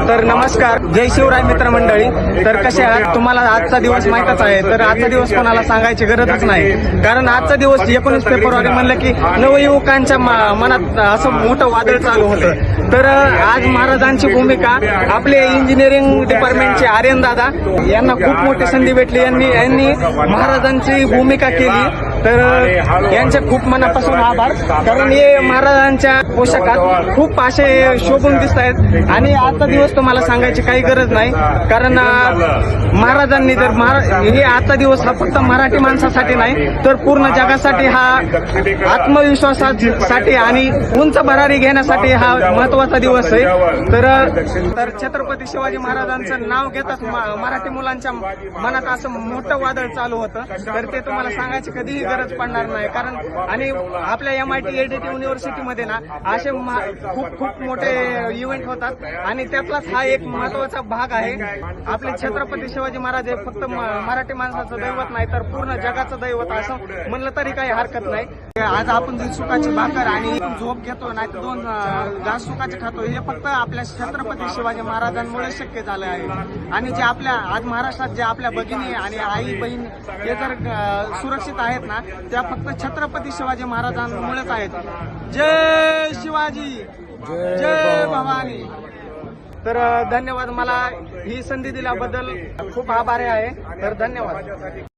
तर नमस्कार, जय शिवराय मित्रमंडळी. तर कसे आहात? तुम्हाला आजचा दिवस माहीतच आहे. तर आजचा दिवस कोणाला सांगायची गरजच नाही, कारण आजचा दिवस 19 फेब्रुवारी म्हणलं की नवयुवकांच्या मनात असं मोठं वादळ चालू होतं. तर आज महाराजांची भूमिका, आपले इंजिनिअरिंग डिपार्टमेंटचे आर्यन दादा यांना खूप मोठी संधी भेटली. यांनी महाराजांची भूमिका केली. तर यांचे खूप मनापासून आभार, कारण हे महाराजांच्या पोशाखात खूप असे शोभून दिसत आहेत. आणि आजचा दिवस तुम्हाला सांगायची काही गरज नाही, कारण महाराजांनी जर हे आजचा दिवस हा फक्त मराठी माणसासाठी नाही, तर पूर्ण जगासाठी हा आत्मविश्वासासाठी आणि उंच भरारी घेण्यासाठी हा महत्वाचा दिवस आहे. तर छत्रपती शिवाजी महाराजांचं नाव घेताच मराठी मुलांच्या मनात असं मोठं वादळ चालू होतं. तर ते तुम्हाला सांगायची कधीही गरज पडणार नाही, कारण आणि आपल्या MIT ADT युनिव्हर्सिटीमध्ये ना असे खूप मोठे इव्हेंट होतात, आणि त्यातलाच हा एक महत्वाचा भाग आहे. आपले छत्रपती शिवाजी महाराज हे फक्त मराठी माणसाचं दैवत नाही, तर पूर्ण जगाचं दैवत असं म्हणलं तरी काही हरकत नाही. आज आपण जी सुकाची भाकर आणि झोप घेतो, नाही तर 2 घास सुकाचे खातो, हे फक्त आपल्या छत्रपती शिवाजी महाराजांमुळे शक्य झालं आहे. आणि जे आपल्या आज महाराष्ट्रात जे आपल्या भगिनी आणि आई बहीण हे जर सुरक्षित आहेत ना, त्या फक्त छत्रपती शिवाजी महाराजांमुळेच आहेत. जय शिवाजी, जय भवानी. तर धन्यवाद. मला ही संधी दिल्याबद्दल खूप आभारी आहे. तर धन्यवाद.